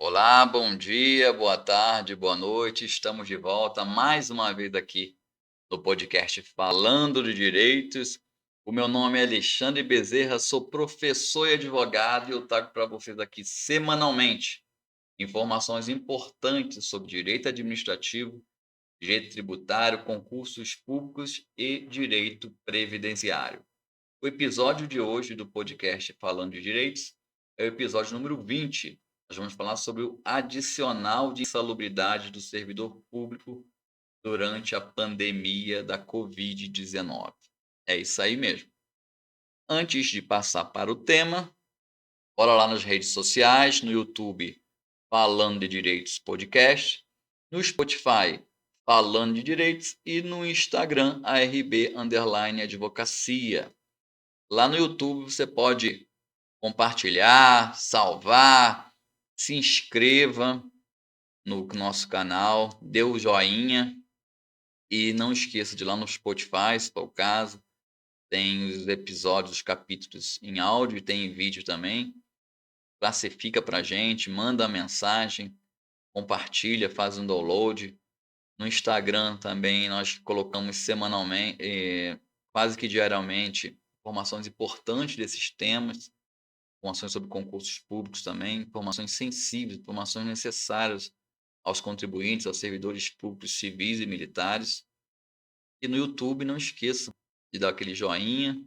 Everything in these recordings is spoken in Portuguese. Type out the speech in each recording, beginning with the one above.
Olá, bom dia, boa tarde, boa noite. Estamos de volta mais uma vez aqui no podcast Falando de Direitos. O meu nome é Alexandre Bezerra, sou professor e advogado e eu trago para vocês aqui semanalmente informações importantes sobre direito administrativo, direito tributário, concursos públicos e direito previdenciário. O episódio de hoje do podcast Falando de Direitos é o episódio número 20. Nós vamos falar sobre o adicional de insalubridade do servidor público durante a pandemia da Covid-19. É isso aí mesmo. Antes de passar para o tema, bora lá nas redes sociais, no YouTube Falando de Direitos Podcast, no Spotify Falando de Direitos e no Instagram ARB_Advocacia. Lá no YouTube você pode compartilhar, salvar, se inscreva no nosso canal, dê o joinha e não esqueça de ir lá no Spotify, se for o caso, tem os episódios, os capítulos em áudio e tem em vídeo também. Classifica pra gente, manda a mensagem, compartilha, faz um download. No Instagram também nós colocamos semanalmente, quase que diariamente, informações importantes desses temas. Informações sobre concursos públicos também, informações sensíveis, informações necessárias aos contribuintes, aos servidores públicos civis e militares. E no YouTube não esqueçam de dar aquele joinha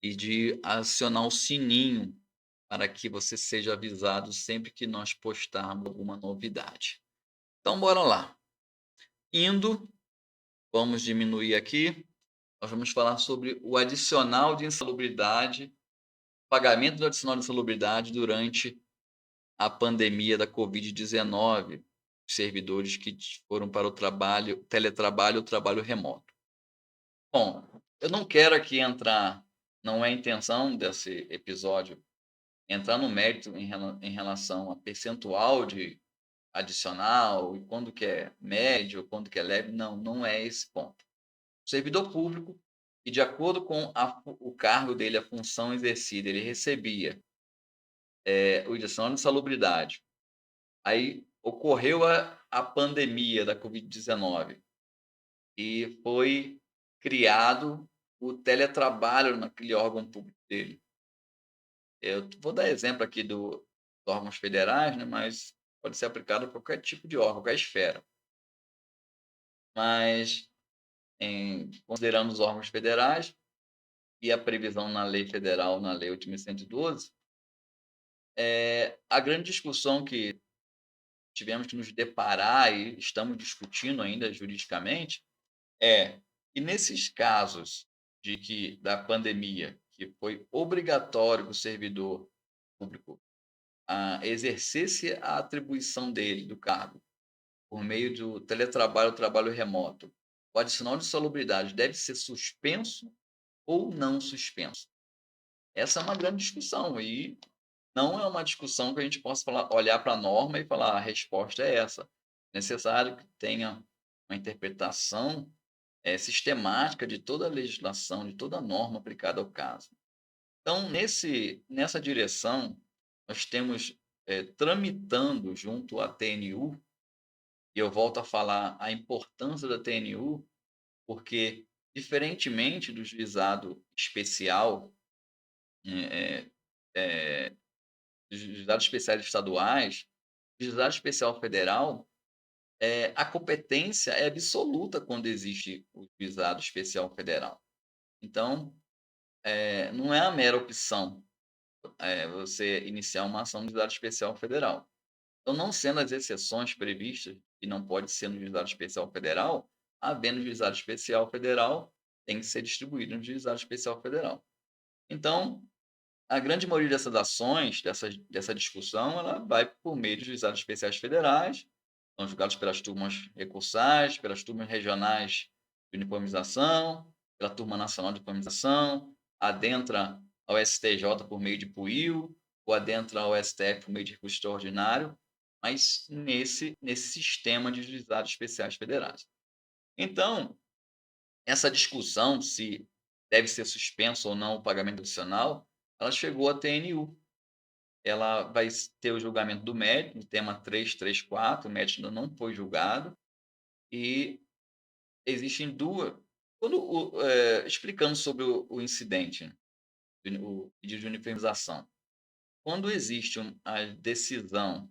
e de acionar o sininho para que você seja avisado sempre que nós postarmos alguma novidade. Então bora lá. Indo, vamos diminuir aqui, nós vamos falar sobre o adicional de insalubridade, pagamento do adicional de insalubridade durante a pandemia da Covid-19, servidores que foram para o trabalho, teletrabalho ou trabalho remoto. Bom, eu não quero aqui entrar, não é a intenção desse episódio entrar no mérito em relação a percentual de adicional e quando que é médio, quando que é leve, não, não é esse ponto. O servidor público, e de acordo com o cargo dele, a função exercida, ele recebia o adicional de salubridade. Aí ocorreu a pandemia da Covid-19 e foi criado o teletrabalho naquele órgão público dele. Eu vou dar exemplo aqui dos órgãos federais, né, mas pode ser aplicado a qualquer tipo de órgão, qualquer esfera. Mas, considerando os órgãos federais e a previsão na lei federal, na lei 8.112, a grande discussão que tivemos que nos deparar e estamos discutindo ainda juridicamente e nesses casos de que da pandemia, que foi obrigatório que o servidor público exercesse a atribuição dele, do cargo, por meio do teletrabalho ou trabalho remoto, o adicional de salubridade deve ser suspenso ou não suspenso? Essa é uma grande discussão e não é uma discussão que a gente possa falar, olhar para a norma e falar: "A resposta é essa". É necessário que tenha uma interpretação sistemática de toda a legislação, de toda a norma aplicada ao caso. Então, nessa direção, nós temos, tramitando junto à TNU, e eu volto a falar a importância da TNU, porque diferentemente do juizado especial, eh eh, dos juizados especiais estaduais, o juizado especial federal, a competência é absoluta quando existe o juizado especial federal. Então, não é a mera opção, você iniciar uma ação no juizado especial federal. Então, não sendo as exceções previstas, que não pode ser no juizado especial federal, havendo juizado especial federal, tem que ser distribuído no juizado especial federal. Então, a grande maioria dessas ações, dessa discussão, ela vai por meio de juizados especiais federais, são julgados pelas turmas recursais, pelas turmas regionais de uniformização, pela turma nacional de uniformização, adentra ao STJ por meio de PUIL, ou adentra ao STF por meio de recurso extraordinário, mas nesse sistema de juizados especiais federais. Então, essa discussão se deve ser suspenso ou não o pagamento adicional, ela chegou à TNU. ela vai ter o julgamento do mérito, no tema 334, o mérito ainda não foi julgado, e existem duas. Explicando sobre o incidente, né, o pedido de uniformização. Quando existe a decisão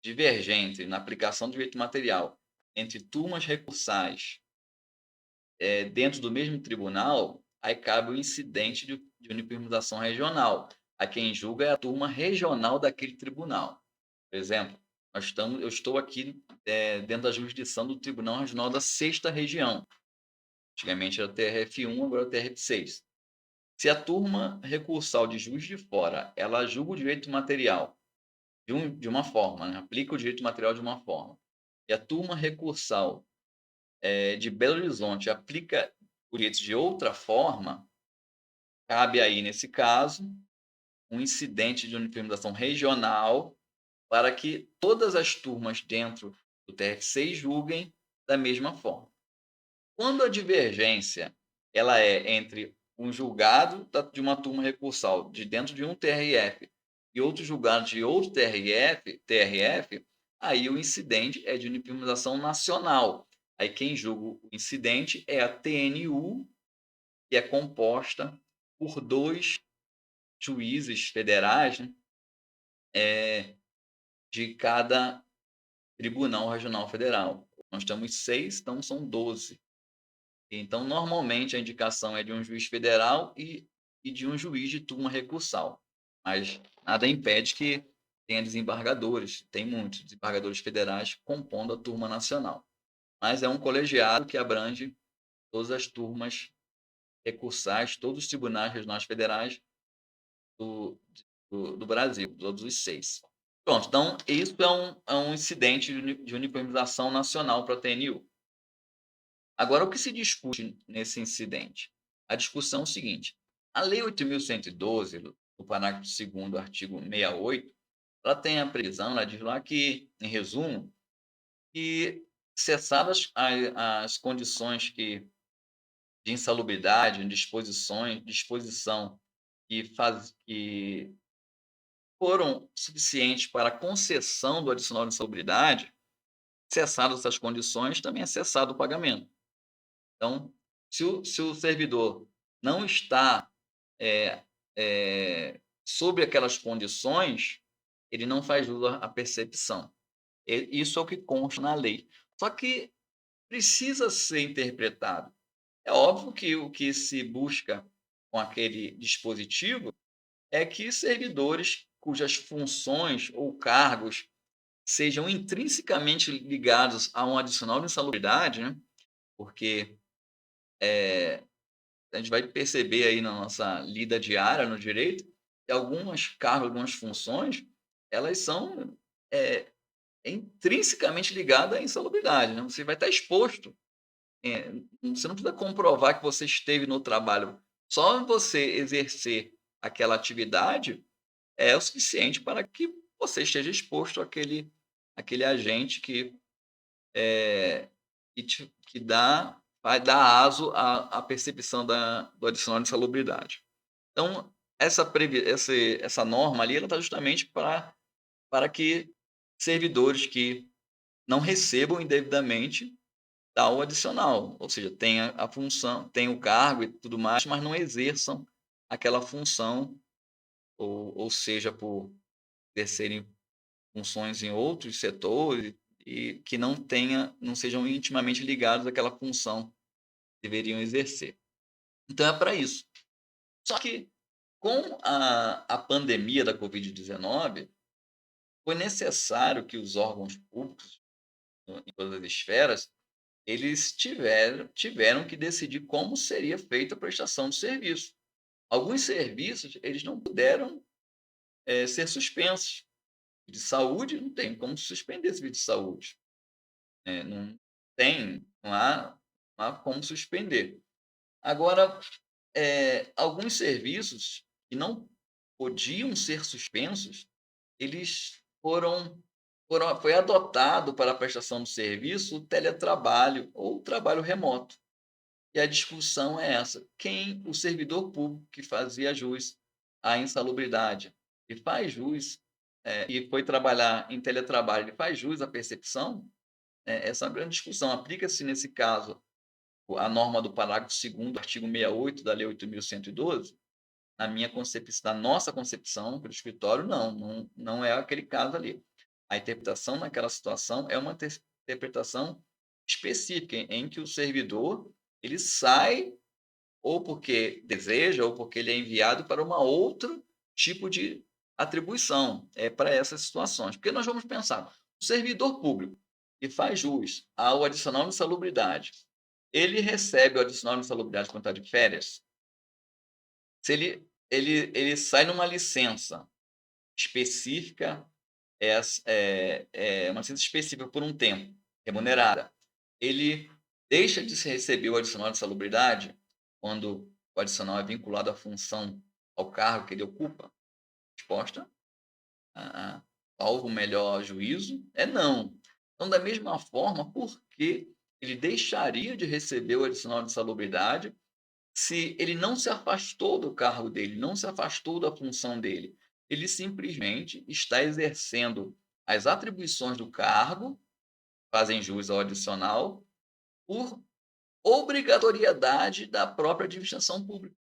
divergente na aplicação do direito material entre turmas recursais, dentro do mesmo tribunal, aí cabe o incidente de uniformização regional. A quem julga é a turma regional daquele tribunal. Por exemplo, eu estou aqui, dentro da jurisdição do Tribunal Regional da Sexta Região. Antigamente era o TRF1, agora é o TRF6. Se a turma recursal de Juiz de Fora, ela julga o direito material de uma forma, né, aplica o direito material de uma forma, e a turma recursal, de Belo Horizonte aplica o direito de outra forma, cabe aí, nesse caso, um incidente de uniformização regional para que todas as turmas dentro do TRF6 julguem da mesma forma. Quando a divergência ela é entre um julgado de uma turma recursal de dentro de um TRF e outro julgado de outro TRF, aí o incidente é de uniformização nacional. Aí quem julga o incidente é a TNU, que é composta por 2 juízes federais, né, de cada tribunal regional federal. Nós temos 6, então são 12. Então, normalmente, a indicação é de um juiz federal e de um juiz de turma recursal, mas nada impede que tenha desembargadores, tem muitos desembargadores federais compondo a turma nacional. Mas é um colegiado que abrange todas as turmas recursais, todos os tribunais regionais federais do do Brasil, todos os 6. Pronto, então isso é um incidente de uniformização nacional para a TNU. Agora, o que se discute nesse incidente? A discussão é o seguinte: a Lei 8.112, no parágrafo 2º, artigo 68, ela tem a previsão, ela diz lá que, em resumo, que cessadas as condições de insalubridade, disposição que foram suficientes para a concessão do adicional de insalubridade, cessadas essas condições, também é cessado o pagamento. Então, se o servidor não está, eh sobre aquelas condições, ele não faz uso à percepção. Isso é o que consta na lei. Só que precisa ser interpretado. É óbvio que o que se busca com aquele dispositivo é que servidores cujas funções ou cargos sejam intrinsecamente ligados a um adicional de insalubridade, né, porque, a gente vai perceber aí na nossa lida diária no direito, que algumas cargos, algumas funções, elas são, eh, intrinsecamente ligadas à insalubridade, né, você vai estar exposto, você não precisa comprovar que você esteve no trabalho, só você exercer aquela atividade é o suficiente para que você esteja exposto àquele agente que vai dar aso à percepção do adicional de insalubridade. Então, essa norma ali, ela está justamente para que servidores que não recebam indevidamente tal adicional, ou seja, tenha a função, tenha o cargo e tudo mais, mas não exerçam aquela função, ou seja, por exercerem funções em outros setores e que não sejam intimamente ligados àquela função que deveriam exercer. Então é para isso. Só que com a pandemia da Covid-19, foi necessário que os órgãos públicos, em todas as esferas, eles tiveram que decidir como seria feita a prestação de serviço. Alguns serviços, eles não puderam, ser suspensos. De saúde, não tem como suspender serviço de saúde. Não tem, não há como suspender. Agora, alguns serviços que não podiam ser suspensos, eles foi adotado para a prestação do serviço o teletrabalho ou o trabalho remoto. E a discussão é essa: quem o servidor público que fazia jus à insalubridade, e faz jus, e foi trabalhar em teletrabalho, ele faz jus à percepção? Essa é uma grande discussão. Aplica-se nesse caso a norma do parágrafo 2º do artigo 68 da Lei 8.112? Na minha concepção, na nossa concepção pelo escritório, não é aquele caso ali. A interpretação naquela situação é uma interpretação específica, em que o servidor, ele sai ou porque deseja ou porque ele é enviado para uma outro tipo de atribuição, para essas situações. Porque nós vamos pensar, o servidor público que faz jus ao adicional de insalubridade, ele recebe o adicional de insalubridade quando está de férias? Se ele sai numa licença específica, uma licença específica por um tempo, remunerada, ele deixa de se receber o adicional de salubridade quando o adicional é vinculado à função, ao cargo que ele ocupa? Resposta, salvo o melhor juízo, é não. Então, da mesma forma, por que ele deixaria de receber o adicional de salubridade se ele não se afastou do cargo dele, não se afastou da função dele? Ele simplesmente está exercendo as atribuições do cargo, fazem jus ao adicional, por obrigatoriedade da própria administração pública.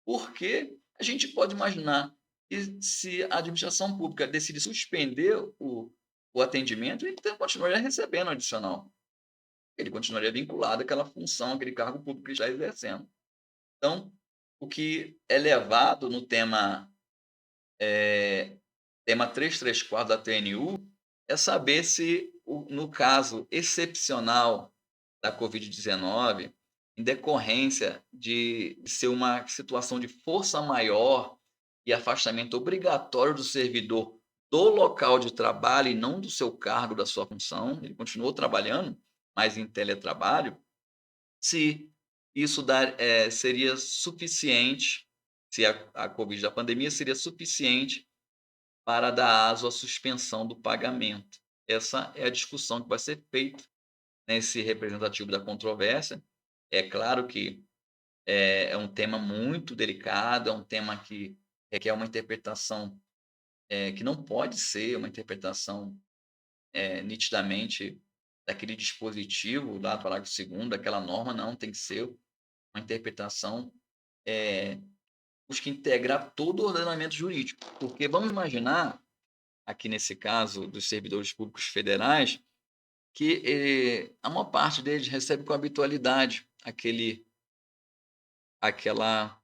Porque a gente pode imaginar que, se a administração pública decide suspender o atendimento, ele continuaria recebendo adicional. Ele continuaria vinculado àquela função, àquele cargo público que ele está exercendo. Então, o que é levado no tema 334 da TNU é saber se, no caso excepcional da Covid-19, em decorrência de ser uma situação de força maior e afastamento obrigatório do servidor do local de trabalho e não do seu cargo, da sua função, ele continuou trabalhando, mas em teletrabalho, se isso seria suficiente, se a Covid da pandemia seria suficiente para dar aso à suspensão do pagamento. Essa é a discussão que vai ser feita nesse representativo da controvérsia. É claro que é um tema muito delicado, é um tema que requer uma interpretação, que não pode ser uma interpretação, nitidamente daquele dispositivo lá do parágrafo 2º, daquela norma, não, tem que ser uma interpretação, busca integrar todo o ordenamento jurídico. Porque vamos imaginar, aqui nesse caso dos servidores públicos federais, que, a maior parte deles recebe com habitualidade aquela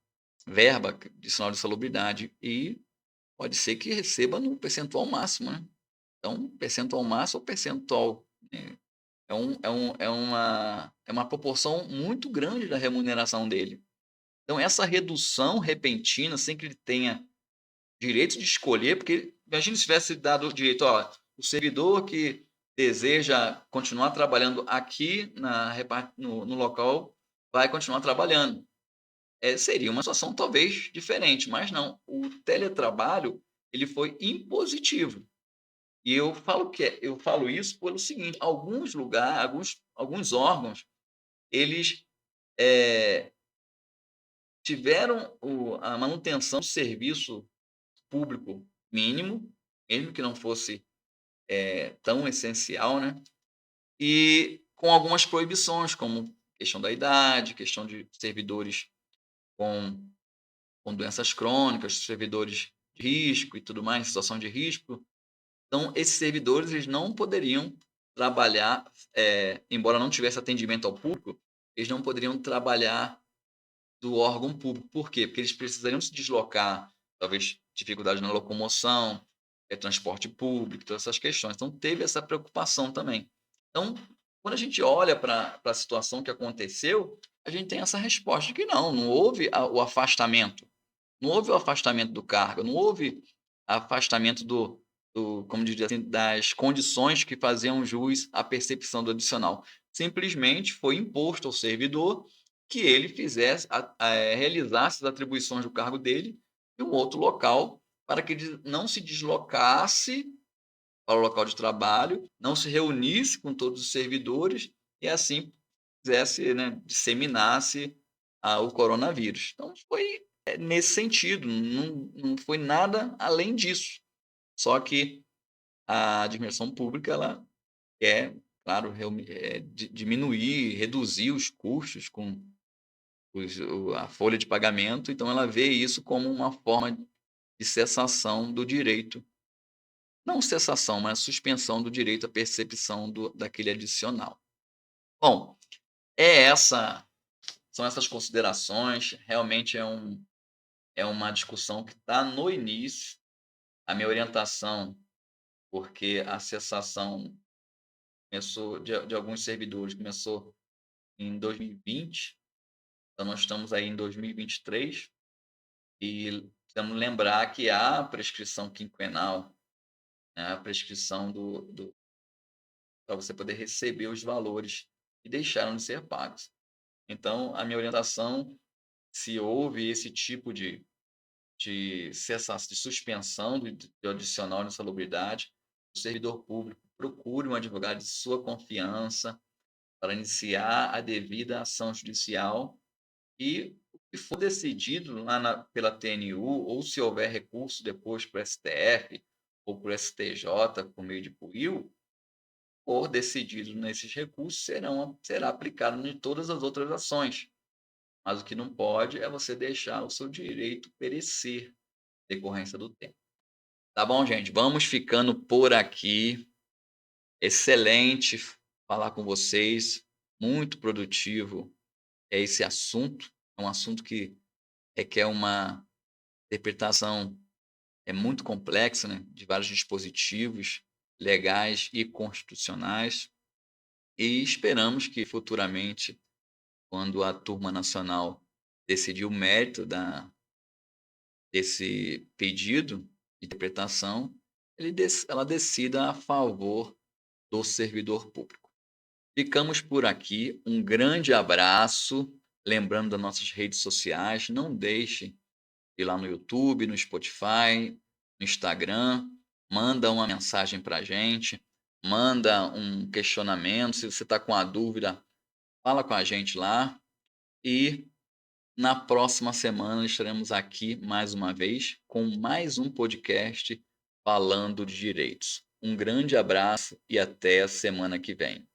verba de sinal de salubridade e pode ser que receba no percentual máximo, né. Então, percentual máximo ou percentual, é uma proporção muito grande da remuneração dele. Então essa redução repentina, sem que ele tenha direito de escolher, porque imagina se tivesse dado o direito: "Ó, o servidor que deseja continuar trabalhando aqui no local, vai continuar trabalhando". Seria uma situação talvez diferente, mas não, o teletrabalho, ele foi impositivo. E eu falo isso pelo seguinte: alguns lugares, alguns órgãos, eles, eh, tiveram a manutenção do serviço público mínimo, mesmo que não fosse, tão essencial, né, e com algumas proibições, como questão da idade, questão de servidores com doenças crônicas, servidores de risco e tudo mais, situação de risco. Então, esses servidores, eles não poderiam trabalhar, embora não tivesse atendimento ao público, eles não poderiam trabalhar do órgão público. Por quê? Porque eles precisariam se deslocar, talvez dificuldade na locomoção, transporte público, todas essas questões. Então, teve essa preocupação também. Então, quando a gente olha para a situação que aconteceu, a gente tem essa resposta de que não houve o afastamento. Não houve o afastamento do cargo, não houve afastamento como diria assim, das condições que faziam jus à percepção do adicional. Simplesmente foi imposto ao servidor que ele realizasse as atribuições do cargo dele em um outro local, para que ele não se deslocasse para o local de trabalho, não se reunisse com todos os servidores e assim fizesse, né, disseminasse o coronavírus. Então foi É nesse sentido, não foi nada além disso. Só que a administração pública, ela quer, claro, diminuir, reduzir os custos com a folha de pagamento, então ela vê isso como uma forma de cessação do direito, não cessação, mas suspensão do direito à percepção daquele adicional. Bom, é essa são essas considerações, realmente é uma discussão que está no início. A minha orientação, porque a cessação começou de alguns servidores, começou em 2020, então nós estamos aí em 2023, e precisamos lembrar que há a prescrição quinquenal, né, a prescrição do para você poder receber os valores que deixaram de ser pagos. Então, a minha orientação, se houve esse tipo de suspensão do adicional de insalubridade, o servidor público procure um advogado de sua confiança para iniciar a devida ação judicial, e o que for decidido lá pela TNU, ou se houver recurso depois para o STF ou para o STJ por meio de PUIL, for decidido nesses recursos, será aplicado em todas as outras ações. Mas o que não pode é você deixar o seu direito perecer em decorrência do tempo. Tá bom, gente? Vamos ficando por aqui. Excelente falar com vocês. Muito produtivo é esse assunto. É um assunto que requer uma interpretação muito complexa, né, de vários dispositivos legais e constitucionais. E esperamos que futuramente, quando a turma nacional decidir o mérito desse pedido de interpretação, ela decida a favor do servidor público. Ficamos por aqui, um grande abraço, lembrando das nossas redes sociais, não deixe de ir lá no YouTube, no Spotify, no Instagram, manda uma mensagem para a gente, manda um questionamento, se você está com a dúvida, fala com a gente lá, e na próxima semana estaremos aqui mais uma vez com mais um podcast falando de direitos. Um grande abraço e até a semana que vem.